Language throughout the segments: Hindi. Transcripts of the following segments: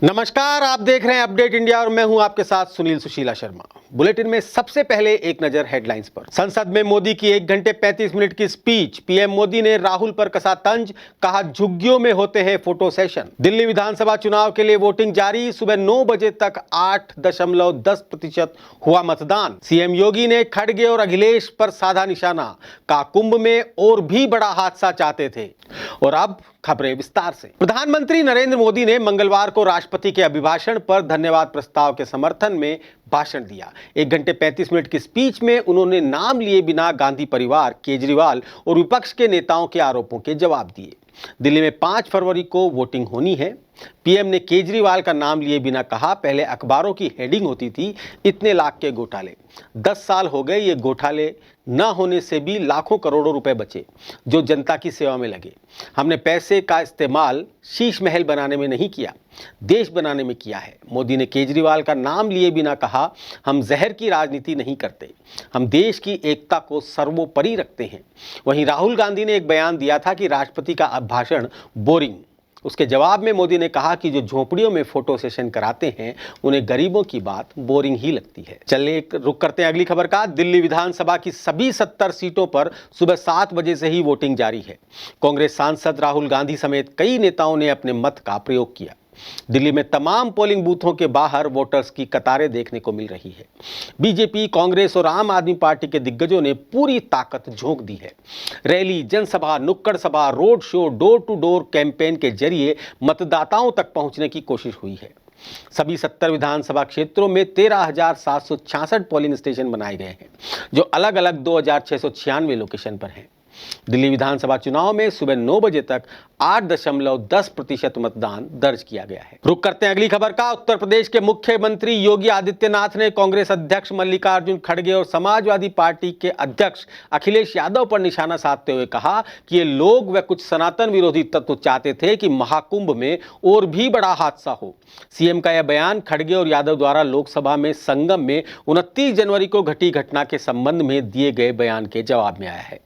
नमस्कार, आप देख रहे हैं अपडेट इंडिया और मैं हूं आपके साथ सुनील सुशीला शर्मा। बुलेटिन में सबसे पहले एक नजर हेडलाइंस पर। संसद में मोदी की 1 घंटे 35 मिनट की स्पीच। पीएम मोदी ने राहुल पर कसा तंज, कहा झुग्गियों में होते हैं फोटो सेशन। दिल्ली विधानसभा चुनाव के लिए वोटिंग जारी। सुबह 9 बजे तक 8.10% हुआ मतदान। सीएम योगी ने खड़गे और अखिलेश पर साधा निशाना, कहा कुंभ में और भी बड़ा हादसा चाहते थे। और अब खबरें विस्तार से। प्रधानमंत्री नरेंद्र मोदी ने मंगलवार को राष्ट्रपति के अभिभाषण पर धन्यवाद प्रस्ताव के समर्थन में भाषण दिया। 1 घंटे 35 मिनट की स्पीच में उन्होंने नाम लिए बिना गांधी परिवार, केजरीवाल और विपक्ष के नेताओं के आरोपों के जवाब दिए। दिल्ली में 5 फरवरी को वोटिंग होनी है। पीएम ने केजरीवाल का नाम लिए बिना कहा, पहले अखबारों की हेडिंग होती थी इतने लाख के घोटाले। 10 साल हो गए, ये घोटाले न होने से भी लाखों करोड़ों रुपए बचे जो जनता की सेवा में लगे। हमने पैसे का इस्तेमाल शीश महल बनाने में नहीं किया, देश बनाने में किया है। मोदी ने केजरीवाल का नाम लिए बिना कहा, हम जहर की राजनीति नहीं करते, हम देश की एकता को सर्वोपरि रखते हैं। वहीं राहुल गांधी ने एक बयान दिया था कि राष्ट्रपति का भाषण बोरिंग। उसके जवाब में मोदी ने कहा कि जो झोपड़ियों में फोटो सेशन कराते हैं उन्हें गरीबों की बात बोरिंग ही लगती है। चलिए रुक करते हैं अगली खबर का। दिल्ली विधानसभा की सभी 70 सीटों पर सुबह 7 बजे से ही वोटिंग जारी है। कांग्रेस सांसद राहुल गांधी समेत कई नेताओं ने अपने मत का प्रयोग किया। दिल्ली में तमाम पोलिंग बूथों के बाहर वोटर्स की कतारें देखने को मिल रही है। बीजेपी, कांग्रेस और आम आदमी पार्टी के दिग्गजों ने पूरी ताकत झोंक दी है। रैली, जनसभा, नुक्कड़ सभा, road show, door to door campaign के जरिए मतदाताओं तक पहुंचने की कोशिश हुई है। सभी 70 विधानसभा क्षेत्रों में 13,766 पोलिंग स्टेशन बनाए गए हैं, जो अलग अलग 2,696 लोकेशन पर हैं। दिल्ली विधानसभा चुनाव में सुबह 9 बजे तक 8.10% मतदान दर्ज किया गया है। रुक करते हैं अगली खबर का। उत्तर प्रदेश के मुख्यमंत्री योगी आदित्यनाथ ने कांग्रेस अध्यक्ष मल्लिकार्जुन खड़गे और समाजवादी पार्टी के अध्यक्ष अखिलेश यादव पर निशाना साधते हुए कहा कि ये लोग व कुछ सनातन विरोधी तत्व चाहते थे कि महाकुंभ में और भी बड़ा हादसा हो। सीएम का यह बयान खड़गे और यादव द्वारा लोकसभा में संगम में 29 जनवरी को घटी घटना के संबंध में दिए गए बयान के जवाब में आया है।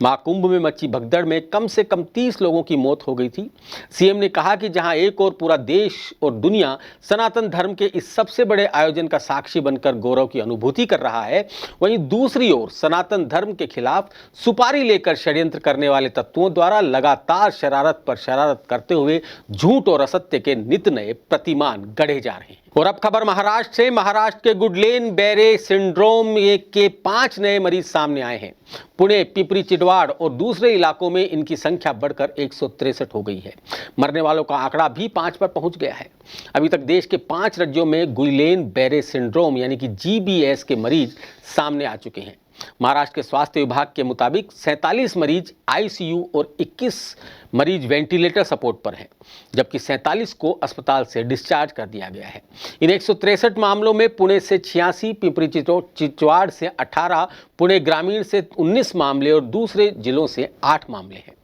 महाकुंभ में मची भगदड़ में कम से कम 30 लोगों की मौत हो गई थी। सीएम ने कहा कि जहां एक ओर पूरा देश और दुनिया सनातन धर्म के इस सबसे बड़े आयोजन का साक्षी बनकर गौरव की अनुभूति कर रहा है, वहीं दूसरी ओर सनातन धर्म के खिलाफ सुपारी लेकर षड्यंत्र करने वाले तत्वों द्वारा लगातार शरारत पर शरारत करते हुए झूठ और असत्य के नित नए प्रतिमान गढ़े जा रहे हैं। और अब खबर महाराष्ट्र से। महाराष्ट्र के गुडलेन बेरे सिंड्रोम के 5 नए मरीज सामने आए हैं। पुणे, पिंपरी चिदवाड़ और दूसरे इलाकों में इनकी संख्या बढ़कर 163 हो गई है। मरने वालों का आंकड़ा भी 5 पर पहुंच गया है। अभी तक देश के 5 राज्यों में गुइलेन बेरे सिंड्रोम यानी कि जीबीएस के मरीज सामने आ चुके हैं। महाराष्ट्र के स्वास्थ्य विभाग के मुताबिक 47 मरीज आईसीयू और 21 मरीज वेंटिलेटर सपोर्ट पर हैं, जबकि 47 को अस्पताल से डिस्चार्ज कर दिया गया है। इन 163 मामलों में पुणे से 86, पिंपरी चिदवाड़ से 18, पुणे ग्रामीण से 19 मामले और दूसरे जिलों से 8 मामले हैं।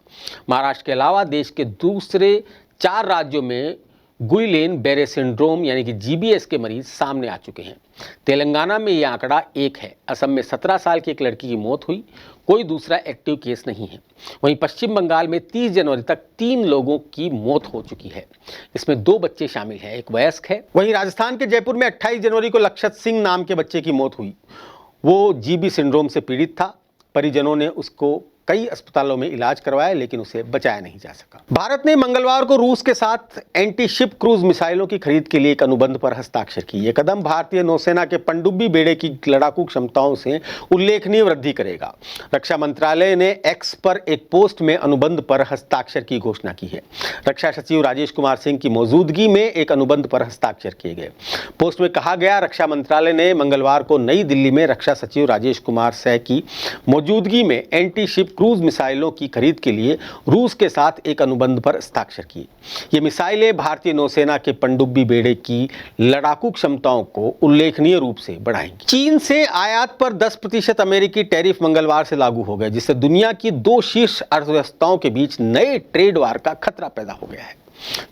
महाराष्ट्र के अलावा देश के दूसरे 4 राज्यों में गुइलेन बेरे सिंड्रोम यानी कि जीबीएस के मरीज सामने आ चुके हैं। तेलंगाना में यह आंकड़ा 1 है। असम में 17 साल की एक लड़की की मौत हुई, कोई दूसरा एक्टिव केस नहीं है। वहीं पश्चिम बंगाल में 30 जनवरी तक 3 लोगों की मौत हो चुकी है। इसमें 2 बच्चे शामिल हैं, एक वयस्क है। वहीं राजस्थान के जयपुर में 28 जनवरी को लक्षत सिंह नाम के बच्चे की मौत हुई। वो जीबी सिंड्रोम से पीड़ित था। परिजनों ने उसको कई अस्पतालों में इलाज करवाया, लेकिन उसे बचाया नहीं जा सका। भारत ने मंगलवार को रूस के साथ एंटी शिप क्रूज मिसाइलों की खरीद के लिए एक अनुबंध पर हस्ताक्षर की। यह कदम भारतीय नौसेना के पनडुब्बी बेड़े की लड़ाकू क्षमताओं से उल्लेखनीय वृद्धि करेगा। रक्षा मंत्रालय ने एक्स पर एक पोस्ट में अनुबंध पर हस्ताक्षर की घोषणा की है। रक्षा सचिव राजेश कुमार सिंह की मौजूदगी में एक अनुबंध पर हस्ताक्षर किए गए। पोस्ट में कहा गया, रक्षा मंत्रालय ने मंगलवार को नई दिल्ली में रक्षा सचिव राजेश कुमार सिंह की मौजूदगी में एंटी शिप क्रूज मिसाइलों की खरीद के लिए रूस के साथ एक अनुबंध पर हस्ताक्षर किए। ये मिसाइलें भारतीय नौसेना के पनडुब्बी बेड़े की लड़ाकू क्षमताओं को उल्लेखनीय रूप से बढ़ाएंगी। चीन से आयात पर 10% अमेरिकी टैरिफ मंगलवार से लागू हो गए, जिससे दुनिया की 2 शीर्ष अर्थव्यवस्थाओं के बीच नए ट्रेड वार का खतरा पैदा हो गया है।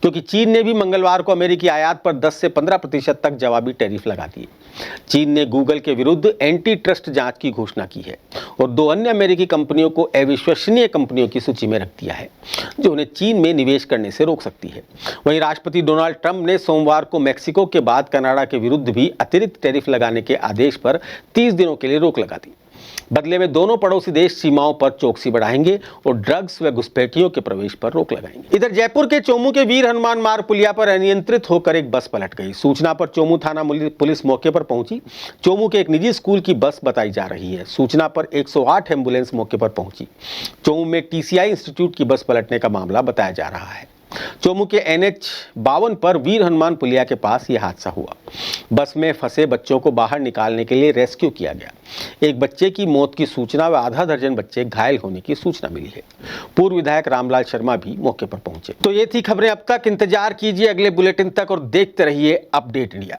क्योंकि चीन ने भी मंगलवार को अमेरिकी आयात पर 10 से 15% तक जवाबी टैरिफ लगा दिए। चीन ने गूगल के विरुद्ध एंटी ट्रस्ट जांच की घोषणा की है और 2 अन्य अमेरिकी कंपनियों को अविश्वसनीय कंपनियों की सूची में रख दिया है, जो उन्हें चीन में निवेश करने से रोक सकती है। वहीं राष्ट्रपति डोनाल्ड ट्रंप ने सोमवार को मैक्सिको के बाद कनाडा के विरुद्ध भी अतिरिक्त टैरिफ लगाने के आदेश पर 30 दिनों के लिए रोक लगा दी। बदले में दोनों पड़ोसी देश सीमाओं पर चौकसी बढ़ाएंगे और ड्रग्स व घुसपैठियों के प्रवेश पर रोक लगाएंगे। इधर जयपुर के चोमू के वीर हनुमान मार्ग पुलिया पर अनियंत्रित होकर एक बस पलट गई। सूचना पर चोमू थाना पुलिस मौके पर पहुंची। चोमू के एक निजी स्कूल की बस बताई जा रही है। सूचना पर 108 एम्बुलेंस मौके पर पहुंची। चोमू में टीसीआई इंस्टीट्यूट की बस पलटने का मामला बताया जा रहा है। चोमू के NH 52 पर वीर हनुमान पुलिया के पास यह हादसा हुआ। बस में फंसे बच्चों को बाहर निकालने के लिए रेस्क्यू किया गया। एक बच्चे की मौत की सूचना व आधा दर्जन बच्चे घायल होने की सूचना मिली है। पूर्व विधायक रामलाल शर्मा भी मौके पर पहुंचे। तो ये थी खबरें अब तक। इंतजार कीजिए अगले बुलेटिन तक और देखते रहिए अपडेट इंडिया।